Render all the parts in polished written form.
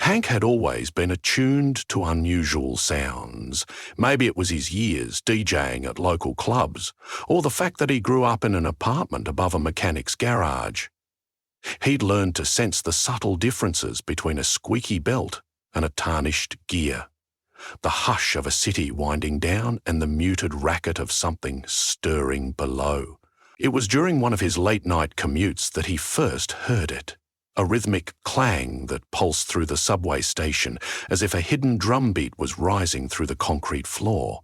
Hank had always been attuned to unusual sounds. Maybe it was his years DJing at local clubs, or the fact that he grew up in an apartment above a mechanic's garage. He'd learned to sense the subtle differences between a squeaky belt and a tarnished gear, the hush of a city winding down and the muted racket of something stirring below. It was during one of his late-night commutes that he first heard it. A rhythmic clang that pulsed through the subway station as if a hidden drumbeat was rising through the concrete floor.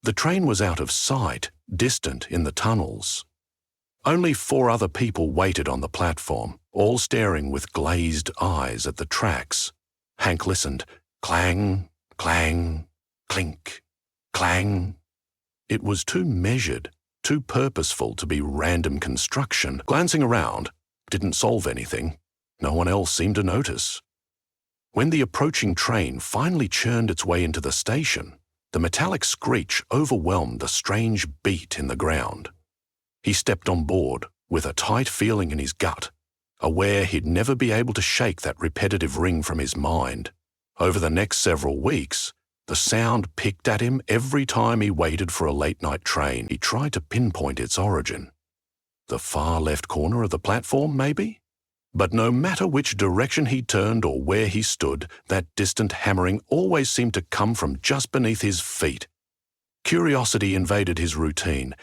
The train was out of sight, distant in the tunnels. Only 4 other people waited on the platform, all staring with glazed eyes at the tracks. Hank listened. Clang, clang, clink, clang. It was too measured, too purposeful to be random construction. Glancing around didn't solve anything. No one else seemed to notice. When the approaching train finally churned its way into the station, the metallic screech overwhelmed the strange beat in the ground. He stepped on board with a tight feeling in his gut, aware he'd never be able to shake that repetitive ring from his mind. Over the next several weeks, the sound picked at him every time he waited for a late-night train. He tried to pinpoint its origin. The far left corner of the platform, maybe? But no matter which direction he turned or where he stood, that distant hammering always seemed to come from just beneath his feet. Curiosity invaded his routine.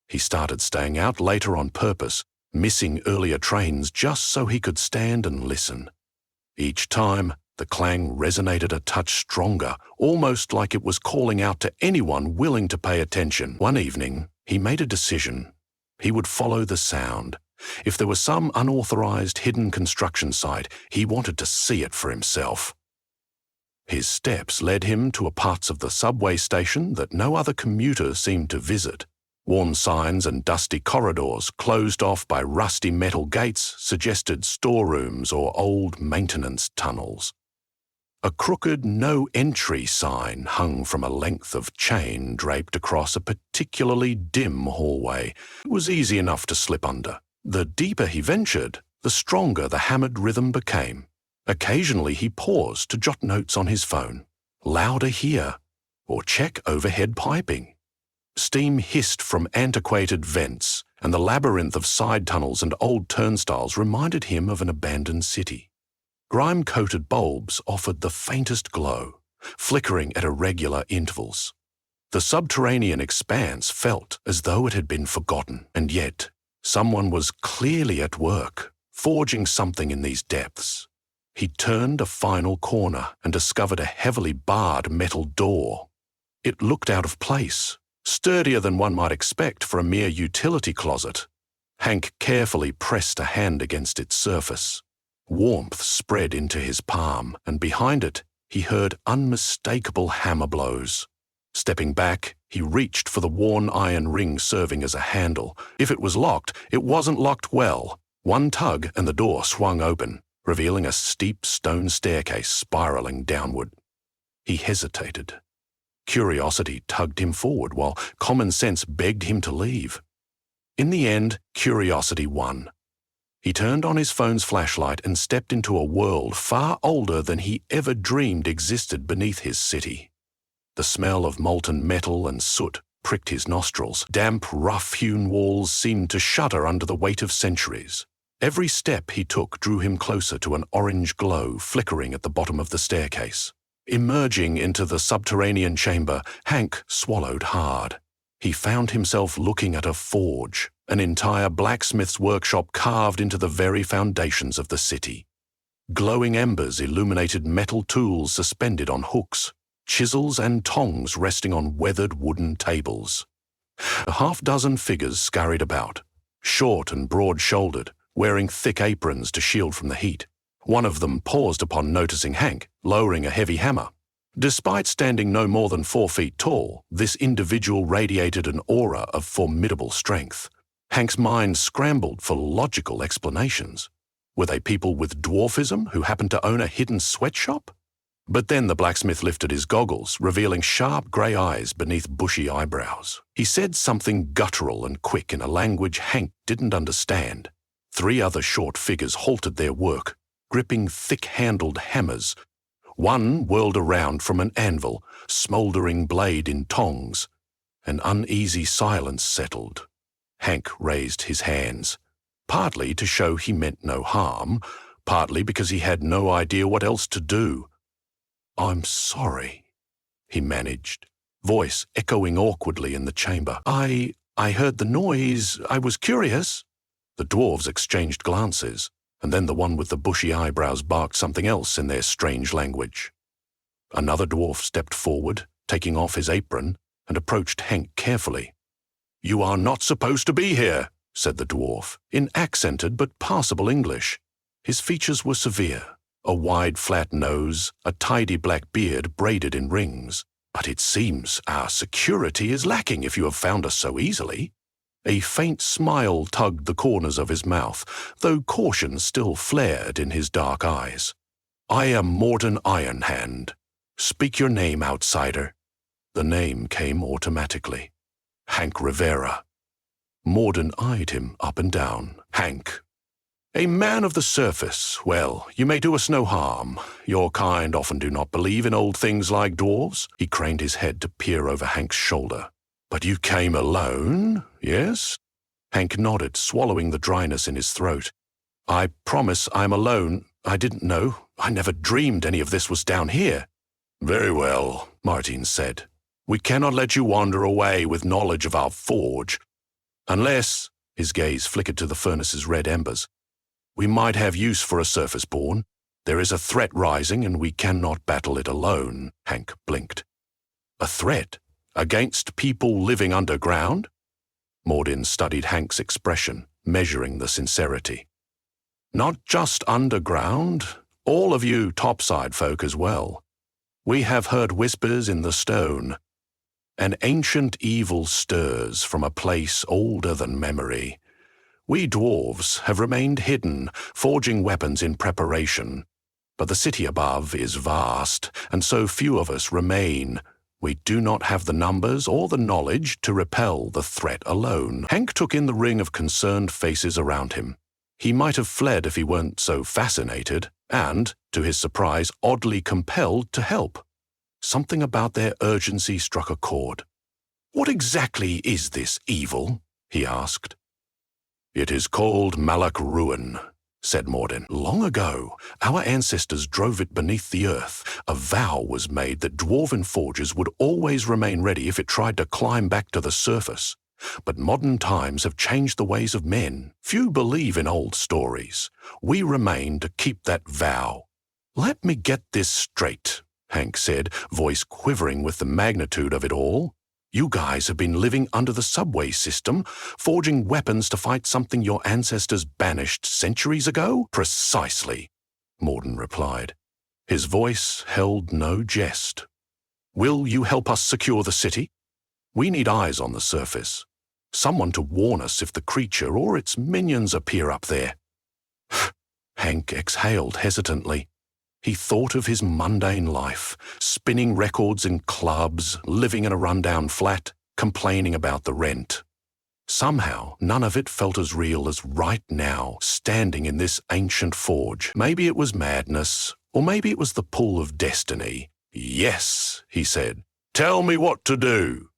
He started staying out later on purpose, missing earlier trains just so he could stand and listen. Each time, the clang resonated a touch stronger, almost like it was calling out to anyone willing to pay attention. One evening, he made a decision. He would follow the sound. If there was some unauthorized hidden construction site, he wanted to see it for himself. His steps led him to parts of the subway station that no other commuter seemed to visit. Worn signs and dusty corridors closed off by rusty metal gates suggested storerooms or old maintenance tunnels. A crooked no-entry sign hung from a length of chain draped across a particularly dim hallway. It was easy enough to slip under. The deeper he ventured, the stronger the hammered rhythm became. Occasionally he paused to jot notes on his phone. Louder here, or check overhead piping. Steam hissed from antiquated vents, and the labyrinth of side tunnels and old turnstiles reminded him of an abandoned city. Grime-coated bulbs offered the faintest glow, flickering at irregular intervals. The subterranean expanse felt as though it had been forgotten, and yet someone was clearly at work, forging something in these depths. He turned a final corner and discovered a heavily barred metal door. It looked out of place, sturdier than one might expect for a mere utility closet. Hank carefully pressed a hand against its surface. Warmth spread into his palm, and behind it, he heard unmistakable hammer blows. Stepping back, he reached for the worn iron ring serving as a handle. If it was locked, it wasn't locked well. One tug and the door swung open, revealing a steep stone staircase spiraling downward. He hesitated. Curiosity tugged him forward while common sense begged him to leave. In the end, curiosity won. He turned on his phone's flashlight and stepped into a world far older than he ever dreamed existed beneath his city. The smell of molten metal and soot pricked his nostrils. Damp, rough-hewn walls seemed to shudder under the weight of centuries. Every step he took drew him closer to an orange glow flickering at the bottom of the staircase. Emerging into the subterranean chamber, Hank swallowed hard. He found himself looking at a forge, an entire blacksmith's workshop carved into the very foundations of the city. Glowing embers illuminated metal tools suspended on hooks, chisels and tongs resting on weathered wooden tables. A half-dozen figures scurried about, short and broad-shouldered, wearing thick aprons to shield from the heat. One of them paused upon noticing Hank, lowering a heavy hammer. Despite standing no more than 4 feet tall, this individual radiated an aura of formidable strength. Hank's mind scrambled for logical explanations. Were they people with dwarfism who happened to own a hidden sweatshop? But then the blacksmith lifted his goggles, revealing sharp grey eyes beneath bushy eyebrows. He said something guttural and quick in a language Hank didn't understand. 3 other short figures halted their work, gripping thick-handled hammers. One whirled around from an anvil, smouldering blade in tongs. An uneasy silence settled. Hank raised his hands, partly to show he meant no harm, partly because he had no idea what else to do. "I'm sorry," he managed, voice echoing awkwardly in the chamber. I heard the noise. I was curious." The dwarves exchanged glances, and then the one with the bushy eyebrows barked something else in their strange language. Another dwarf stepped forward, taking off his apron, and approached Hank carefully. "You are not supposed to be here," said the dwarf, in accented but passable English. His features were severe, a wide flat nose, a tidy black beard braided in rings. "But it seems our security is lacking if you have found us so easily." A faint smile tugged the corners of his mouth, though caution still flared in his dark eyes. "I am Morden Ironhand. Speak your name, outsider." The name came automatically. "Hank Rivera." Morden eyed him up and down. "Hank. A man of the surface. Well, you may do us no harm. Your kind often do not believe in old things like dwarves." He craned his head to peer over Hank's shoulder. "But you came alone, yes?" Hank nodded, swallowing the dryness in his throat. "I promise I'm alone. I didn't know. I never dreamed any of this was down here." "Very well," Martin said. "We cannot let you wander away with knowledge of our forge. Unless," his gaze flickered to the furnace's red embers, "we might have use for a surface-born. There is a threat rising, and we cannot battle it alone." Hank blinked. "A threat? Against people living underground?" Morden studied Hank's expression, measuring the sincerity. "Not just underground, all of you topside folk as well. We have heard whispers in the stone. An ancient evil stirs from a place older than memory. We dwarves have remained hidden, forging weapons in preparation. But the city above is vast, and so few of us remain. We do not have the numbers or the knowledge to repel the threat alone." Hank took in the ring of concerned faces around him. He might have fled if he weren't so fascinated, and, to his surprise, oddly compelled to help. Something about their urgency struck a chord. "What exactly is this evil?" he asked. "It is called Malak Ruin," said Morden. "Long ago, our ancestors drove it beneath the earth. A vow was made that dwarven forges would always remain ready if it tried to climb back to the surface. But modern times have changed the ways of men. Few believe in old stories. We remain to keep that vow." "Let me get this straight," Hank said, voice quivering with the magnitude of it all. "You guys have been living under the subway system, forging weapons to fight something your ancestors banished centuries ago?" "Precisely," Morden replied. His voice held no jest. "Will you help us secure the city? We need eyes on the surface. Someone to warn us if the creature or its minions appear up there." Hank exhaled hesitantly. He thought of his mundane life, spinning records in clubs, living in a rundown flat, complaining about the rent. Somehow, none of it felt as real as right now, standing in this ancient forge. Maybe it was madness, or maybe it was the pull of destiny. "Yes," he said. "Tell me what to do."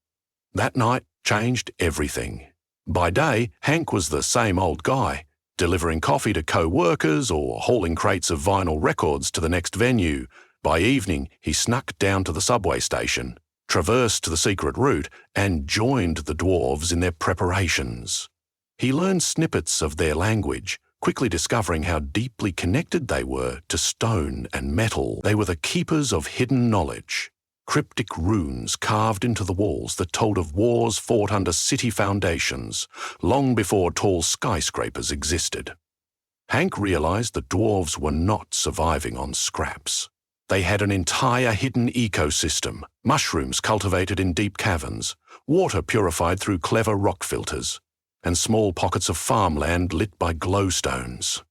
That night changed everything. By day, Hank was the same old guy, delivering coffee to co-workers or hauling crates of vinyl records to the next venue. By evening, he snuck down to the subway station, traversed the secret route, and joined the dwarves in their preparations. He learned snippets of their language, quickly discovering how deeply connected they were to stone and metal. They were the keepers of hidden knowledge, cryptic runes carved into the walls that told of wars fought under city foundations, long before tall skyscrapers existed. Hank realized the dwarves were not surviving on scraps. They had an entire hidden ecosystem, mushrooms cultivated in deep caverns, water purified through clever rock filters, and small pockets of farmland lit by glowstones.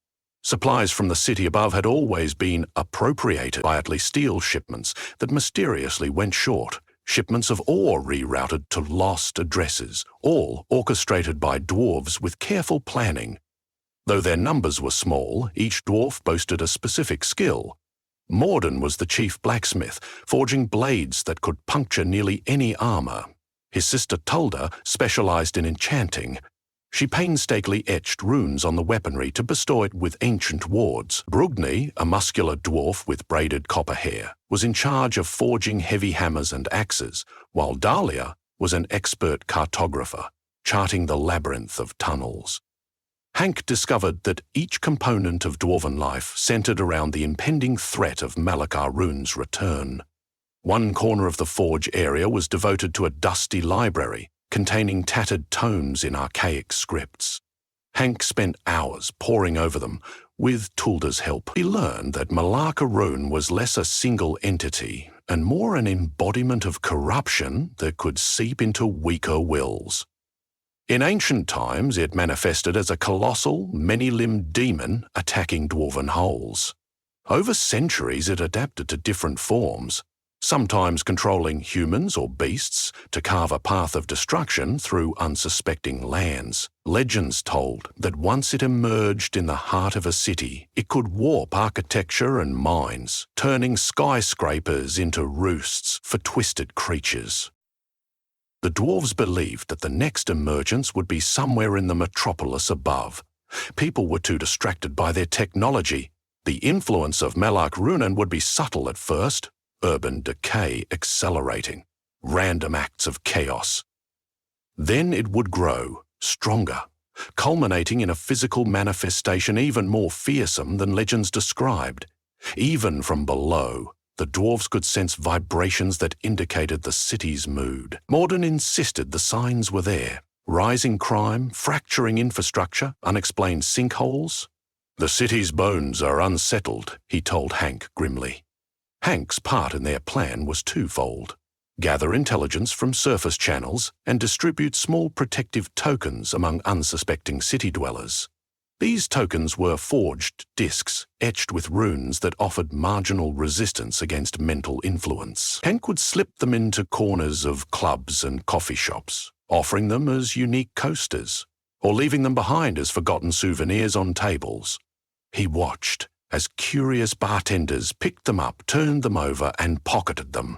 Supplies from the city above had always been appropriated, quietly steel shipments that mysteriously went short, shipments of ore rerouted to lost addresses, all orchestrated by dwarves with careful planning. Though their numbers were small, each dwarf boasted a specific skill. Morden was the chief blacksmith, forging blades that could puncture nearly any armor. His sister Tulda specialized in enchanting. She painstakingly etched runes on the weaponry to bestow it with ancient wards. Brugni, a muscular dwarf with braided copper hair, was in charge of forging heavy hammers and axes, while Dahlia was an expert cartographer, charting the labyrinth of tunnels. Hank discovered that each component of dwarven life centered around the impending threat of Malakar Rune's return. One corner of the forge area was devoted to a dusty library containing tattered tomes in archaic scripts. Hank spent hours poring over them. With Tulda's help, he learned that Malakar Rune was less a single entity and more an embodiment of corruption that could seep into weaker wills. In ancient times, it manifested as a colossal, many-limbed demon attacking dwarven hulls. Over centuries, it adapted to different forms, sometimes controlling humans or beasts to carve a path of destruction through unsuspecting lands. Legends told that once it emerged in the heart of a city, it could warp architecture and mines, turning skyscrapers into roosts for twisted creatures. The dwarves believed that the next emergence would be somewhere in the metropolis above. People were too distracted by their technology. The influence of Malak Runen would be subtle at first, urban decay accelerating, random acts of chaos. Then it would grow, stronger, culminating in a physical manifestation even more fearsome than legends described. Even from below, the dwarves could sense vibrations that indicated the city's mood. Morden insisted the signs were there. Rising crime, fracturing infrastructure, unexplained sinkholes. The city's bones are unsettled, he told Hank grimly. Hank's part in their plan was twofold: gather intelligence from surface channels and distribute small protective tokens among unsuspecting city dwellers. These tokens were forged discs etched with runes that offered marginal resistance against mental influence. Hank would slip them into corners of clubs and coffee shops, offering them as unique coasters, or leaving them behind as forgotten souvenirs on tables. He watched as curious bartenders picked them up, turned them over, and pocketed them.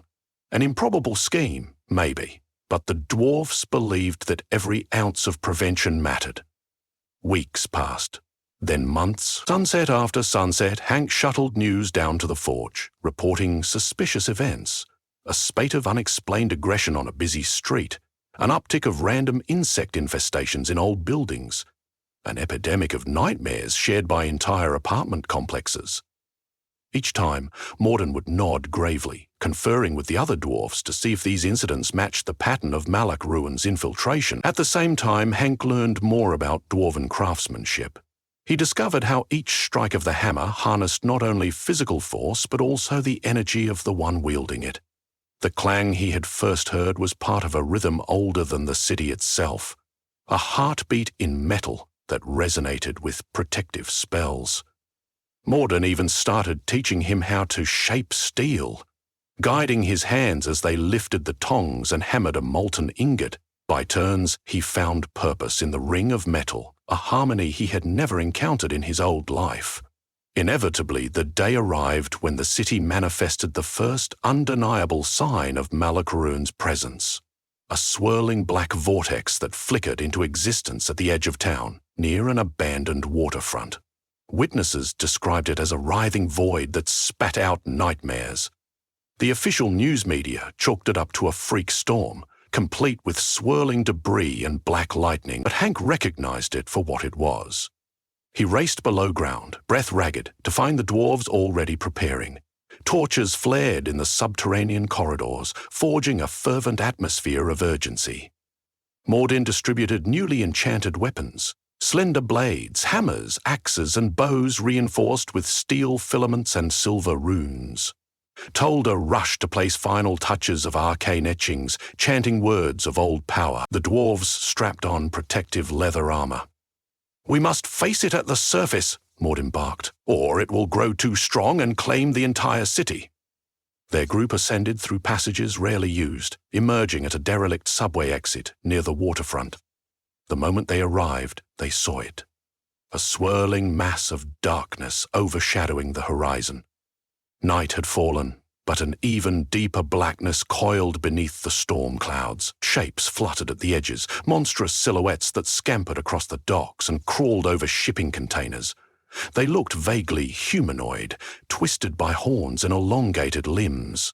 An improbable scheme, maybe, but the dwarfs believed that every ounce of prevention mattered. Weeks passed, then months. Sunset after sunset, Hank shuttled news down to the forge, reporting suspicious events, a spate of unexplained aggression on a busy street, an uptick of random insect infestations in old buildings, an epidemic of nightmares shared by entire apartment complexes. Each time, Morden would nod gravely, conferring with the other dwarfs to see if these incidents matched the pattern of Malak Ruin's infiltration. At the same time, Hank learned more about dwarven craftsmanship. He discovered how each strike of the hammer harnessed not only physical force but also the energy of the one wielding it. The clang he had first heard was part of a rhythm older than the city itself, a heartbeat in metal that resonated with protective spells. Morden even started teaching him how to shape steel, guiding his hands as they lifted the tongs and hammered a molten ingot. By turns, he found purpose in the ring of metal, a harmony he had never encountered in his old life. Inevitably, the day arrived when the city manifested the first undeniable sign of Malak Ruin's presence, a swirling black vortex that flickered into existence at the edge of town, near an abandoned waterfront. Witnesses described it as a writhing void that spat out nightmares. The official news media chalked it up to a freak storm, complete with swirling debris and black lightning, but Hank recognized it for what it was. He raced below ground, breath ragged, to find the dwarves already preparing. Torches flared in the subterranean corridors, forging a fervent atmosphere of urgency. Morden distributed newly enchanted weapons, slender blades, hammers, axes, and bows reinforced with steel filaments and silver runes. Tulda rushed to place final touches of arcane etchings, chanting words of old power. The dwarves strapped on protective leather armor. "We must face it at the surface," Morden barked, "or it will grow too strong and claim the entire city." Their group ascended through passages rarely used, emerging at a derelict subway exit near the waterfront. The moment they arrived, they saw it, a swirling mass of darkness overshadowing the horizon. Night had fallen, but an even deeper blackness coiled beneath the storm clouds. Shapes fluttered at the edges, monstrous silhouettes that scampered across the docks and crawled over shipping containers. They looked vaguely humanoid, twisted by horns and elongated limbs.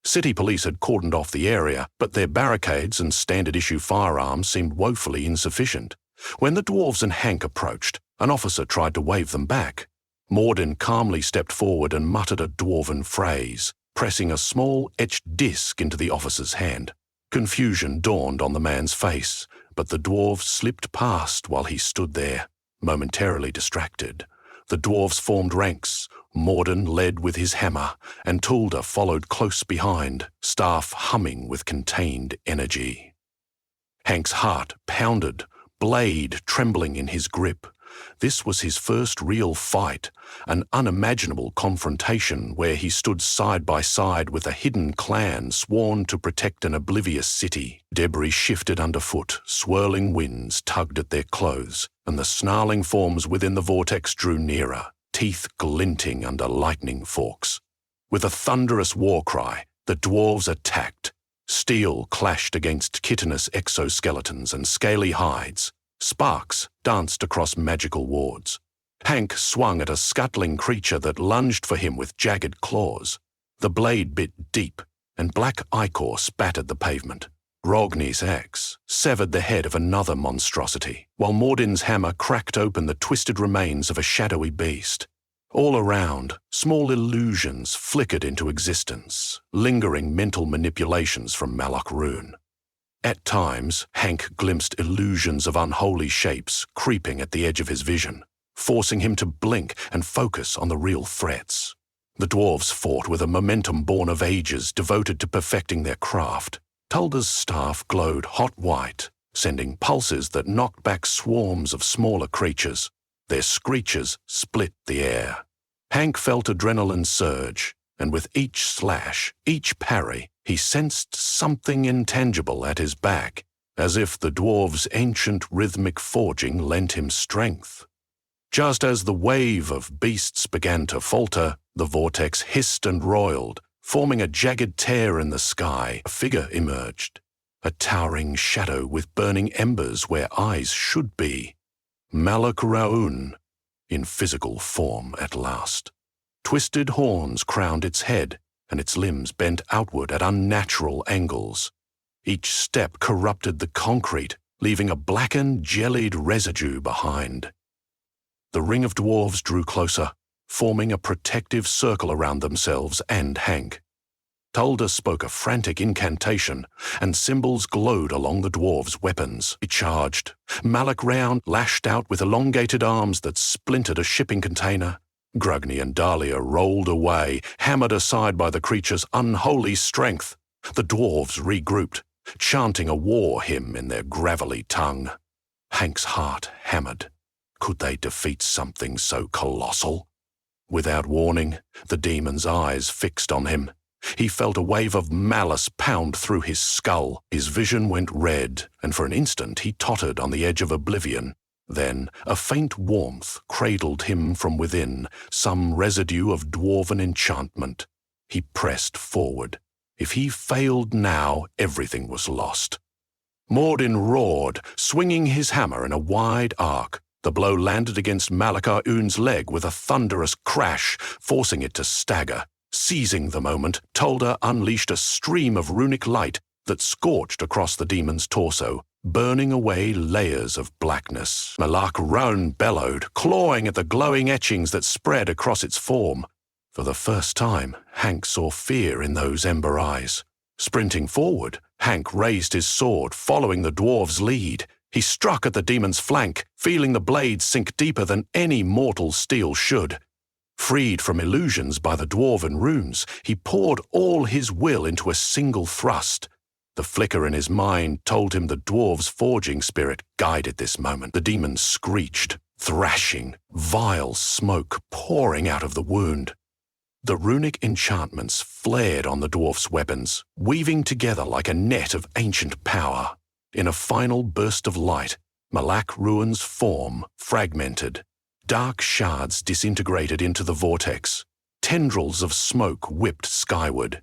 City police had cordoned off the area, but their barricades and standard-issue firearms seemed woefully insufficient. When the dwarves and Hank approached, an officer tried to wave them back. Morden calmly stepped forward and muttered a dwarven phrase, pressing a small etched disc into the officer's hand. Confusion dawned on the man's face, but the dwarves slipped past while he stood there, momentarily distracted. The dwarves formed ranks. Morden led with his hammer, and Tulda followed close behind, staff humming with contained energy. Hank's heart pounded, blade trembling in his grip. This was his first real fight, an unimaginable confrontation where he stood side by side with a hidden clan sworn to protect an oblivious city. Debris shifted underfoot, swirling winds tugged at their clothes, and the snarling forms within the vortex drew nearer, teeth glinting under lightning forks. With a thunderous war cry, the dwarves attacked. Steel clashed against chitinous exoskeletons and scaly hides. Sparks danced across magical wards. Hank swung at a scuttling creature that lunged for him with jagged claws. The blade bit deep, and black ichor spattered the pavement. Rogni's axe severed the head of another monstrosity, while Morden's hammer cracked open the twisted remains of a shadowy beast. All around, small illusions flickered into existence, lingering mental manipulations from Malak Rune. At times, Hank glimpsed illusions of unholy shapes creeping at the edge of his vision, forcing him to blink and focus on the real threats. The dwarves fought with a momentum born of ages devoted to perfecting their craft. Tulda's staff glowed hot white, sending pulses that knocked back swarms of smaller creatures. Their screeches split the air. Hank felt adrenaline surge, and with each slash, each parry, he sensed something intangible at his back, as if the dwarves' ancient rhythmic forging lent him strength. Just as the wave of beasts began to falter, the vortex hissed and roiled, forming a jagged tear in the sky. A figure emerged, a towering shadow with burning embers where eyes should be. Malak Rune, in physical form at last. Twisted horns crowned its head, and its limbs bent outward at unnatural angles. Each step corrupted the concrete, leaving a blackened, jellied residue behind. The ring of dwarves drew closer, forming a protective circle around themselves and Hank. Tulda spoke a frantic incantation, and symbols glowed along the dwarves' weapons. He charged. Malak Rune lashed out with elongated arms that splintered a shipping container. Grugni and Dahlia rolled away, hammered aside by the creature's unholy strength. The dwarves regrouped, chanting a war hymn in their gravelly tongue. Hank's heart hammered. Could they defeat something so colossal? Without warning, the demon's eyes fixed on him. He felt a wave of malice pound through his skull. His vision went red, and for an instant he tottered on the edge of oblivion. Then a faint warmth cradled him from within, some residue of dwarven enchantment. He pressed forward. If he failed now, everything was lost. Morden roared, swinging his hammer in a wide arc. The blow landed against Malak Rune's leg with a thunderous crash, forcing it to stagger. Seizing the moment, Tulda unleashed a stream of runic light that scorched across the demon's torso, burning away layers of blackness. Malak Rune bellowed, clawing at the glowing etchings that spread across its form. For the first time, Hank saw fear in those ember eyes. Sprinting forward, Hank raised his sword, following the dwarf's lead. He struck at the demon's flank, feeling the blade sink deeper than any mortal steel should. Freed from illusions by the dwarven runes, he poured all his will into a single thrust. The flicker in his mind told him the dwarf's forging spirit guided this moment. The demon screeched, thrashing, vile smoke pouring out of the wound. The runic enchantments flared on the dwarf's weapons, weaving together like a net of ancient power. In a final burst of light, Malak Rune's form fragmented. Dark shards disintegrated into the vortex. Tendrils of smoke whipped skyward.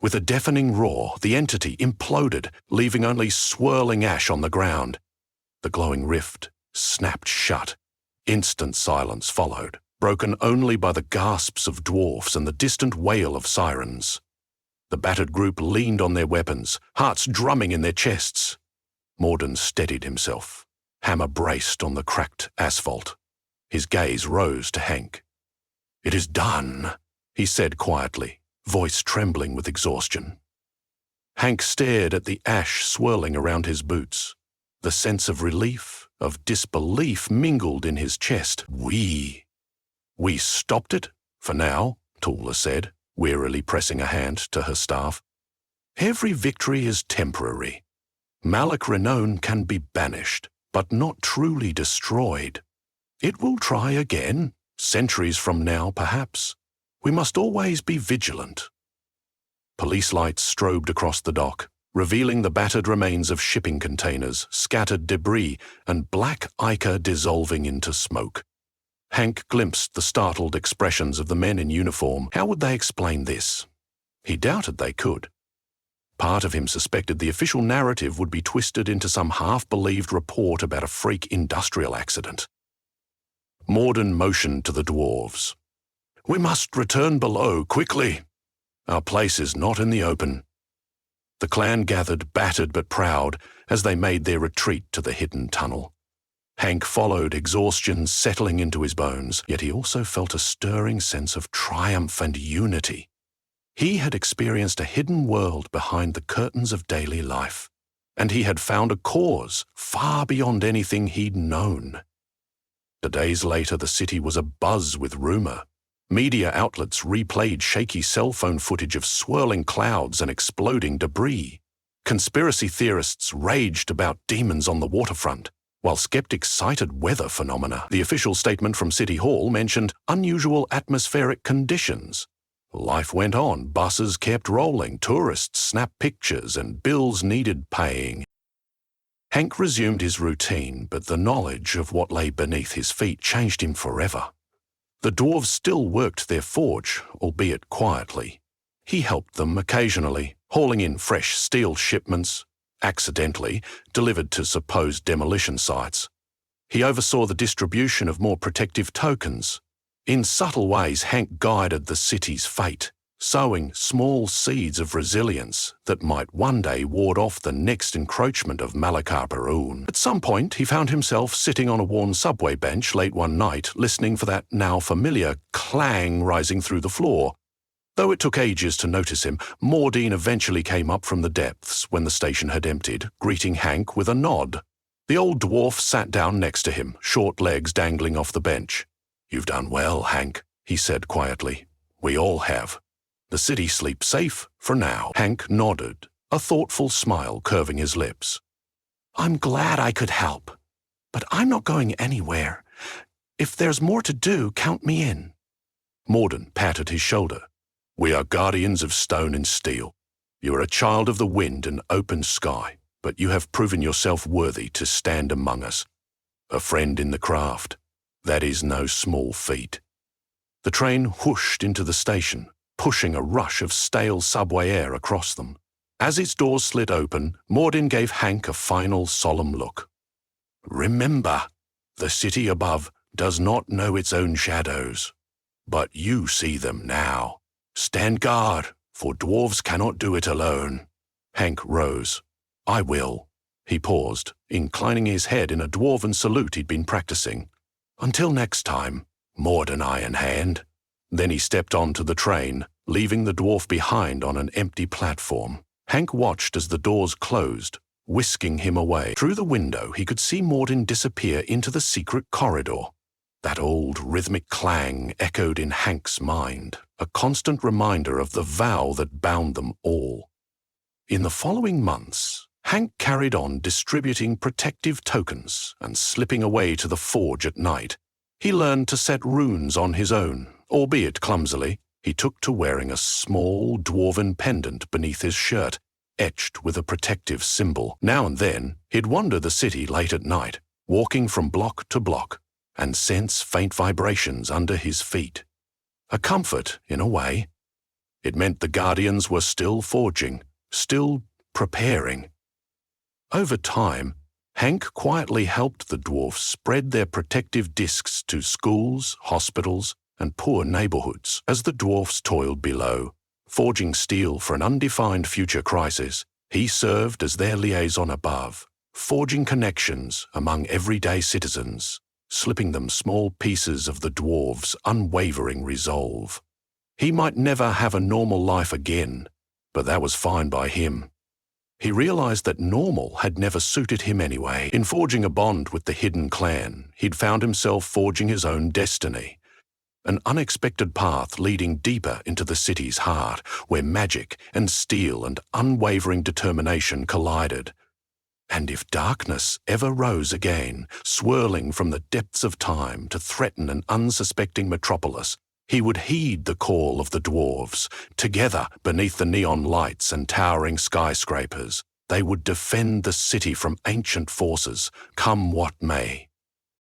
With a deafening roar, the entity imploded, leaving only swirling ash on the ground. The glowing rift snapped shut. Instant silence followed, broken only by the gasps of dwarfs and the distant wail of sirens. The battered group leaned on their weapons, hearts drumming in their chests. Morden steadied himself, hammer braced on the cracked asphalt. His gaze rose to Hank. "It is done," he said quietly, voice trembling with exhaustion. Hank stared at the ash swirling around his boots. The sense of relief, of disbelief mingled in his chest. We stopped it, for now," Tula said, wearily pressing a hand to her staff. "Every victory is temporary. Malik Renown can be banished, but not truly destroyed. It will try again, centuries from now perhaps. We must always be vigilant." Police lights strobed across the dock, revealing the battered remains of shipping containers, scattered debris, and black ichor dissolving into smoke. Hank glimpsed the startled expressions of the men in uniform. How would they explain this? He doubted they could. Part of him suspected the official narrative would be twisted into some half-believed report about a freak industrial accident. Morden motioned to the dwarves. "We must return below, quickly. Our place is not in the open." The clan gathered, battered but proud, as they made their retreat to the hidden tunnel. Hank followed, exhaustion settling into his bones, yet he also felt a stirring sense of triumph and unity. He had experienced a hidden world behind the curtains of daily life, and he had found a cause far beyond anything he'd known. Days later, the city was abuzz with rumor. Media outlets replayed shaky cell phone footage of swirling clouds and exploding debris. Conspiracy theorists raged about demons on the waterfront, while skeptics cited weather phenomena. The official statement from City Hall mentioned unusual atmospheric conditions. Life went on, buses kept rolling, tourists snapped pictures, and bills needed paying. Hank resumed his routine, but the knowledge of what lay beneath his feet changed him forever. The dwarves still worked their forge, albeit quietly. He helped them occasionally, hauling in fresh steel shipments, accidentally delivered to supposed demolition sites. He oversaw the distribution of more protective tokens. In subtle ways, Hank guided the city's fate, sowing small seeds of resilience that might one day ward off the next encroachment of Malakar Baroon. At some point, he found himself sitting on a worn subway bench late one night, listening for that now familiar clang rising through the floor. Though it took ages to notice him, Morden eventually came up from the depths when the station had emptied, greeting Hank with a nod. The old dwarf sat down next to him, short legs dangling off the bench. "You've done well, Hank," he said quietly. "We all have. The city sleeps safe for now." Hank nodded, a thoughtful smile curving his lips. "I'm glad I could help, but I'm not going anywhere. If there's more to do, count me in." Morden patted his shoulder. "We are guardians of stone and steel. You are a child of the wind and open sky, but you have proven yourself worthy to stand among us. A friend in the craft. That is no small feat." The train whooshed into the station, pushing a rush of stale subway air across them. As its doors slid open, Morden gave Hank a final solemn look. "Remember, the city above does not know its own shadows, but you see them now. Stand guard, for dwarves cannot do it alone." Hank rose. "I will." He paused, inclining his head in a dwarven salute he'd been practicing. "Until next time, Morden Iron Hand." Then he stepped onto the train, leaving the dwarf behind on an empty platform. Hank watched as the doors closed, whisking him away. Through the window, he could see Morden disappear into the secret corridor. That old rhythmic clang echoed in Hank's mind, a constant reminder of the vow that bound them all. In the following months, Hank carried on distributing protective tokens and slipping away to the forge at night. He learned to set runes on his own, albeit clumsily. He took to wearing a small dwarven pendant beneath his shirt, etched with a protective symbol. Now and then, he'd wander the city late at night, walking from block to block, and sense faint vibrations under his feet. A comfort, in a way. It meant the Guardians were still forging, still preparing. Over time, Hank quietly helped the dwarfs spread their protective discs to schools, hospitals, and poor neighborhoods as the dwarfs toiled below, forging steel for an undefined future crisis. He served as their liaison above, forging connections among everyday citizens, slipping them small pieces of the dwarves' unwavering resolve. He might never have a normal life again, but that was fine by him. He realized that normal had never suited him anyway. In forging a bond with the hidden clan, he'd found himself forging his own destiny, an unexpected path leading deeper into the city's heart, where magic and steel and unwavering determination collided. And if darkness ever rose again, swirling from the depths of time to threaten an unsuspecting metropolis, he would heed the call of the dwarves. Together, beneath the neon lights and towering skyscrapers, they would defend the city from ancient forces, come what may.